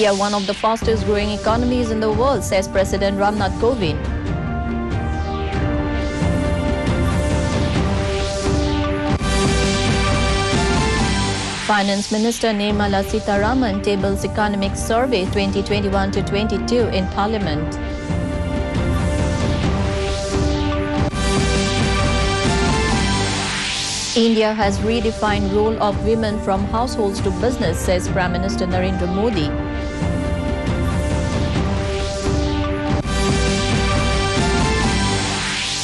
India one of the fastest growing economies in the world, says President Ramnath Kovind. Finance Minister Nirmala Sitharaman tables Economic Survey 2021-22 in Parliament. India has redefined role of women from households to business, says Prime Minister Narendra Modi.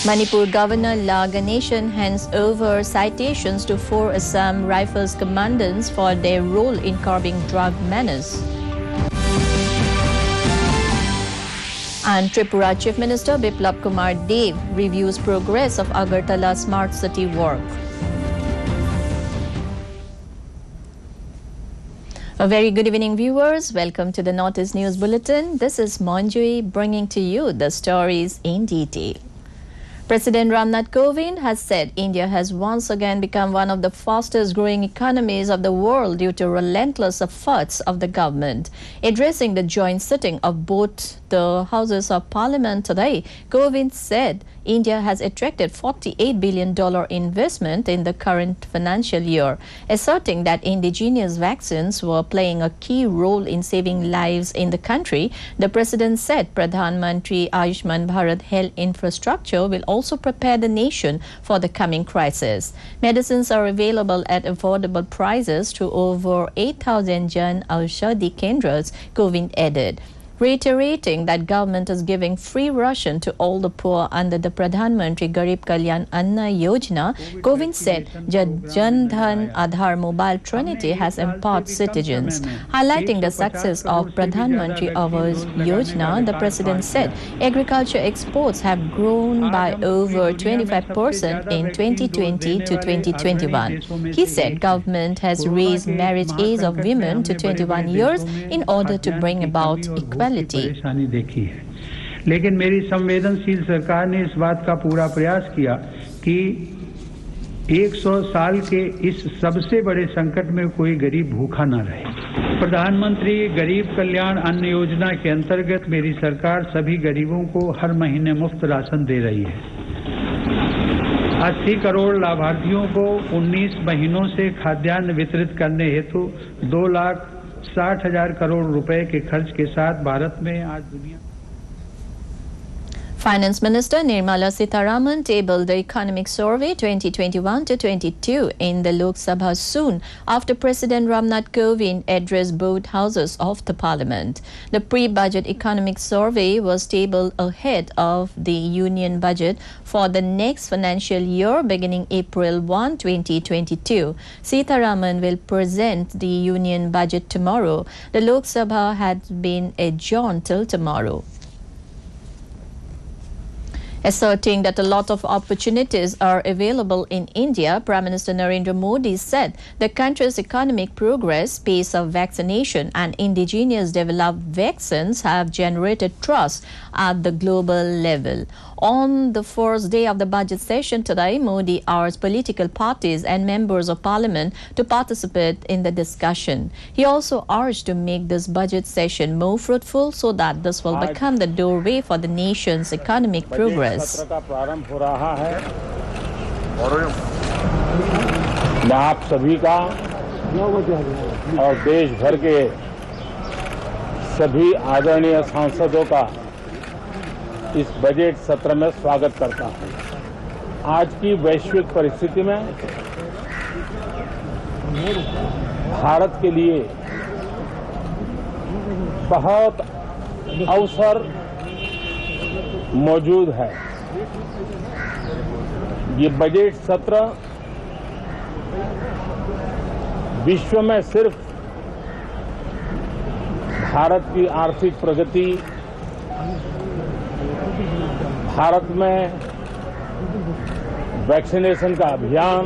Manipur Governor La Ganeshan hands over citations to 4 Assam Rifles commandants for their role in curbing drug menace. And Tripura Chief Minister Biplab Kumar Dev reviews progress of Agartala Smart City work. A very good evening, viewers. Welcome to the Northeast News Bulletin. This is Manjui bringing to you the stories in detail. President Ramnath Kovind has said India has once again become one of the fastest growing economies of the world due to relentless efforts of the government. Addressing the joint sitting of both the Houses of Parliament today, Kovind said India has attracted $48 billion investment in the current financial year, asserting that indigenous vaccines were playing a key role in saving lives in the country. The president said Pradhan Mantri Ayushman Bharat health infrastructure will also prepare the nation for the coming crisis. Medicines are available at affordable prices to over 8,000 Jan Aushadhi Kendras, Kovind added. Reiterating that government is giving free ration to all the poor under the Pradhan Mantri Garib Kalyan Anna Yojana, Kovind said Jan Dhan Aadhaar Mobile Trinity has empowered citizens. Highlighting the success of Pradhan Mantri Awas Yojana, the president said agriculture exports have grown by over 25% in 2020 to 2021. He said government has raised marriage age of women to 21 years in order to bring about equality. परेशानी देखी है, लेकिन मेरी संवेदनशील सरकार ने इस बात का पूरा प्रयास किया कि 100 साल के इस सबसे बड़े संकट में कोई गरीब भूखा न रहे। प्रधानमंत्री गरीब कल्याण अन्न योजना के अंतर्गत मेरी सरकार सभी गरीबों को हर महीने मुफ्त राशन दे रही है। 80 करोड़ लाभार्थियों को 19 महीनों से खाद्यान्न वितरित करने हेतु 2,60,000 करोड़ रुपए के खर्च के साथ भारत में आज दुनिया। Finance Minister Nirmala Sitharaman tabled the Economic Survey 2021-22 in the Lok Sabha soon after President Ramnath Kovind addressed both houses of the Parliament. The pre-budget Economic Survey was tabled ahead of the Union budget for the next financial year beginning April 1, 2022. Sitharaman will present the Union budget tomorrow. The Lok Sabha had been adjourned till tomorrow. Asserting that a lot of opportunities are available in India, Prime Minister Narendra Modi said the country's economic progress, pace of vaccination and indigenous developed vaccines have generated trust at the global level. On the first day of the budget session today, Modi urged political parties and members of parliament to participate in the discussion. He also urged to make this budget session more fruitful so that this will become the doorway for the nation's economic progress. सत्र का प्रारंभ हो रहा है। मैं आप सभी का और देश भर के सभी आदरणीय सांसदों का इस बजट सत्र में स्वागत करता हूं। आज की वैश्विक परिस्थिति में भारत के लिए बहुत अवसर मौजूद है। ये बजट सत्र विश्व में सिर्फ भारत की आर्थिक प्रगति, भारत में वैक्सीनेशन का अभियान,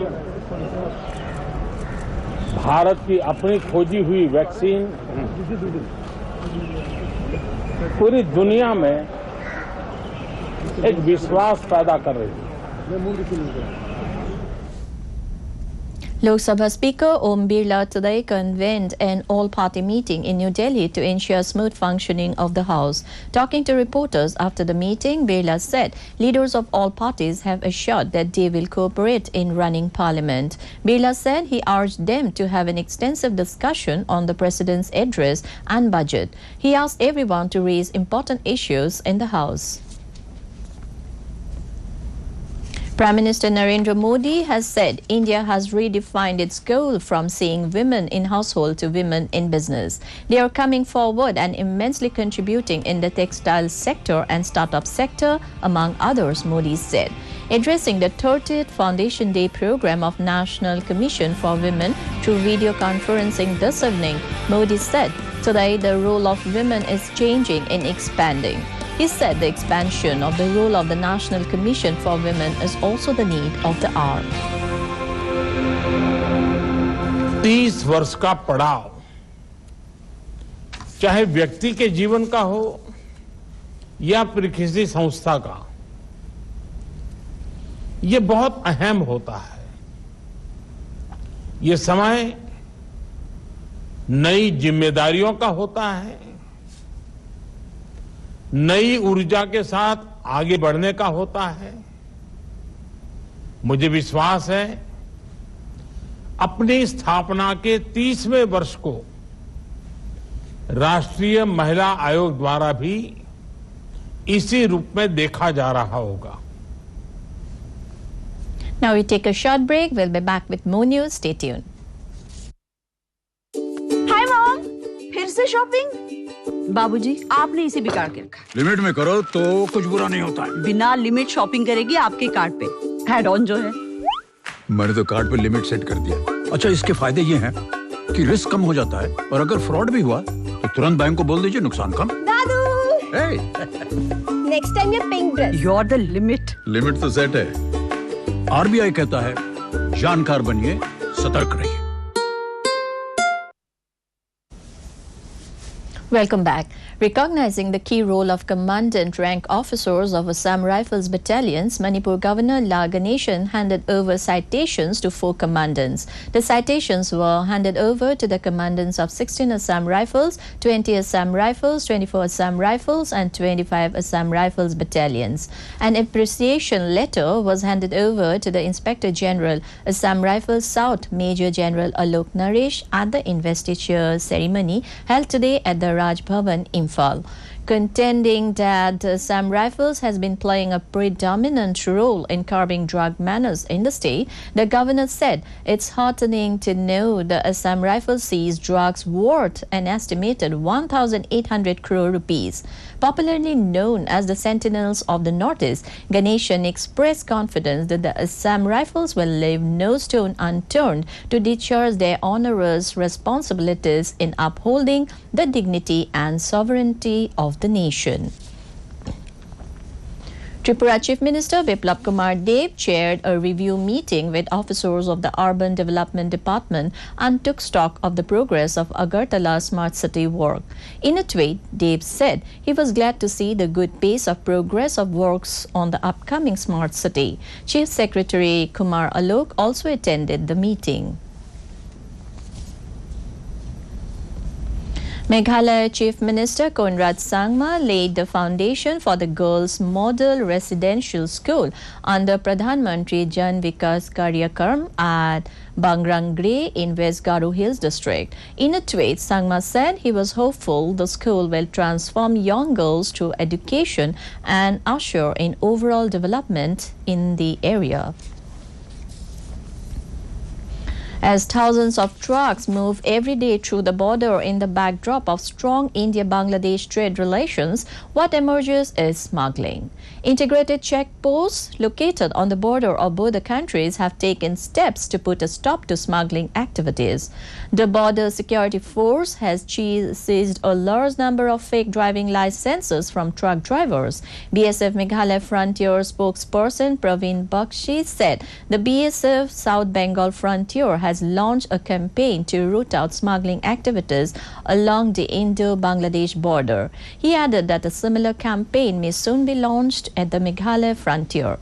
भारत की अपनी खोजी हुई वैक्सीन पूरी दुनिया में एक विश्वास पैदा कर रही है। Lok Sabha Speaker Om Birla today convened an all-party meeting in New Delhi to ensure smooth functioning of the House. Talking to reporters after the meeting, Birla said leaders of all parties have assured that they will cooperate in running Parliament. Birla said he urged them to have an extensive discussion on the President's address and budget. He asked everyone to raise important issues in the House. Prime Minister Narendra Modi has said India has redefined its goal from seeing women in household to women in business. They are coming forward and immensely contributing in the textile sector and startup sector, among others, Modi said. Addressing the 30th Foundation Day program of National Commission for Women through video conferencing this evening, Modi said, today the role of women is changing and expanding. He said the expansion of the role of the National Commission for Women is also the need of the hour. 30 वर्ष का पड़ाव चाहे व्यक्ति के जीवन का हो या फिर किसी संस्था का, ये बहुत अहम होता है। ये समय नई जिम्मेदारियों का होता है, नई ऊर्जा के साथ आगे बढ़ने का होता है। मुझे विश्वास है अपनी स्थापना के 30वें वर्ष को राष्ट्रीय महिला आयोग द्वारा भी इसी रूप में देखा जा रहा होगा। Now we take a short break. We'll be back with more news. Stay tuned. Hi mom, फिर से शॉपिंग? बाबूजी, आपने इसे बिगाड़ के रखा। लिमिट में करो तो कुछ बुरा नहीं होता है। बिना लिमिट शॉपिंग करेगी आपके कार्ड पे। ऐड ऑन जो है। मैंने तो कार्ड पे लिमिट सेट कर दिया। अच्छा, इसके फायदे ये हैं कि रिस्क कम हो जाता है और अगर फ्रॉड भी हुआ तो तुरंत बैंक को बोल दीजिए, नुकसान कम। दादू, नेक्स्ट टाइम ये pink dress. You are the limit. Limit तो सेट है। आरबीआई कहता है जानकार बनिए, सतर्क रहिए। Welcome back. Recognizing the key role of commandant rank officers of Assam Rifles battalions, Manipur Governor La Ganeshan handed over citations to 4 commandants. The citations were handed over to the commandants of 16 Assam Rifles, 20 Assam Rifles, 24 Assam Rifles and 25 Assam Rifles battalions. An appreciation letter was handed over to the Inspector General, Assam Rifles South, Major General Alok Naresh at the investiture ceremony held today at the Raj Bhavan, Imphal. Contending that Assam Rifles has been playing a predominant role in curbing drug menace in the state, the governor said it's heartening to know the Assam Rifles seized drugs worth an estimated 1,800 crore rupees. Popularly known as the Sentinels of the Northeast, Ganeshan expressed confidence that the Assam Rifles will leave no stone unturned to discharge their onerous responsibilities in upholding the dignity and sovereignty of the nation. Tripura Chief Minister Biplab Kumar Deb chaired a review meeting with officers of the Urban Development Department and took stock of the progress of Agartala Smart City work. In a tweet, Deb said he was glad to see the good pace of progress of works on the upcoming Smart City. Chief Secretary Kumar Alok also attended the meeting. Meghalaya Chief Minister Conrad Sangma laid the foundation for the Girls' Model Residential School under Pradhan Mantri Jan Vikas Karyakram at Bangrangre in West Garo Hills district. In a tweet, Sangma said he was hopeful the school will transform young girls through education and usher in overall development in the area. As thousands of trucks move every day through the border in the backdrop of strong India-Bangladesh trade relations, what emerges is smuggling. Integrated checkposts located on the border of both the countries have taken steps to put a stop to smuggling activities. The Border Security Force has seized a large number of fake driving licenses from truck drivers. BSF Meghalaya Frontier spokesperson Praveen Bakshi said the BSF South Bengal Frontier has launched a campaign to root out smuggling activities along the Indo-Bangladesh border. He added that a similar campaign may soon be launched at the Meghalaya frontier.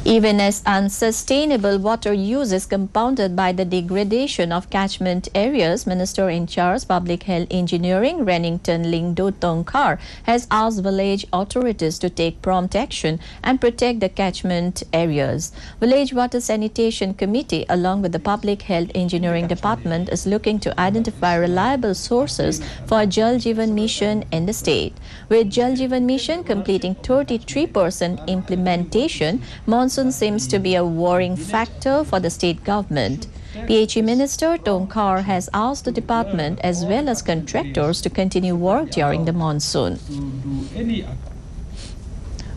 Even as unsustainable water use is compounded by the degradation of catchment areas, Minister in charge Public Health Engineering Rennington Lingdo Tongkhar has asked village authorities to take prompt action and protect the catchment areas. Village Water Sanitation Committee along with the Public Health Engineering Department is looking to identify reliable sources for Jal Jeevan Mission in the state. With Jal Jeevan Mission completing 33% implementation, monsoon seems to be a worrying factor for the state government. PHE Minister Tongkhar has asked the department as well as contractors to continue work during the monsoon.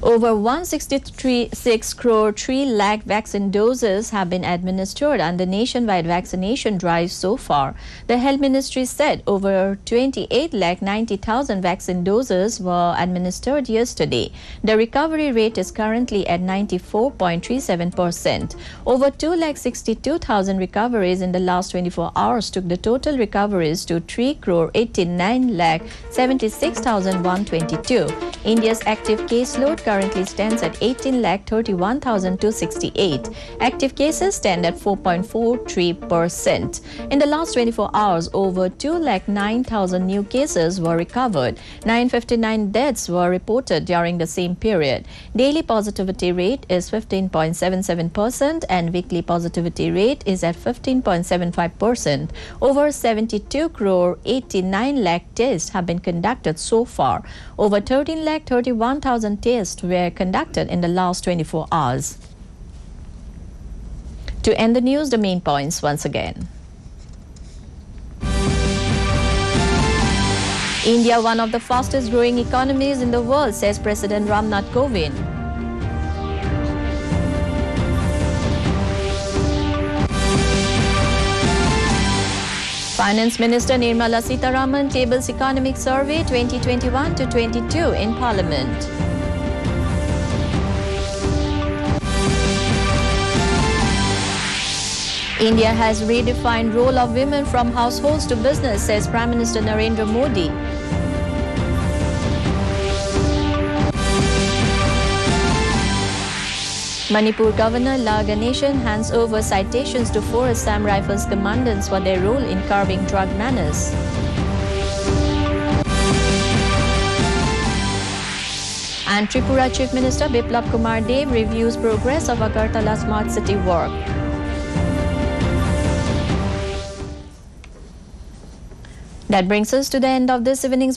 Over 163 crore 3 lakh vaccine doses have been administered under nationwide vaccination drive so far. The Health Ministry said over 28 lakh 90,000 vaccine doses were administered yesterday. The recovery rate is currently at 94.37%. Over 2 lakh 62,000 recoveries in the last 24 hours took the total recoveries to 3 crore 89 lakh 76,122. India's active caseload currently stands at 18,31,268. Active cases stand at 4.43%. In the last 24 hours, over 2,09,000 new cases were recovered. 959 deaths were reported during the same period. Daily positivity rate is 15.77% and weekly positivity rate is at 15.75%. Over 72 crore 89 lakh tests have been conducted so far. Over 13 lakh 31,000 tests were conducted in the last 24 hours. To end the news, the main points once again. India, one of the fastest growing economies in the world, says President Ramnath Kovind. Finance Minister Nirmala Sitharaman tables Economic Survey 2021 to 22 in Parliament. India has redefined role of women from households to business, says Prime Minister Narendra Modi. Manipur Governor La Ganeshan hands over citations to 4 Assam Rifles commandants for their role in curbing drug menace. And Tripura Chief Minister Biplab Kumar Dev reviews progress of Agartala Smart City work. That brings us to the end of this evening's bulletin.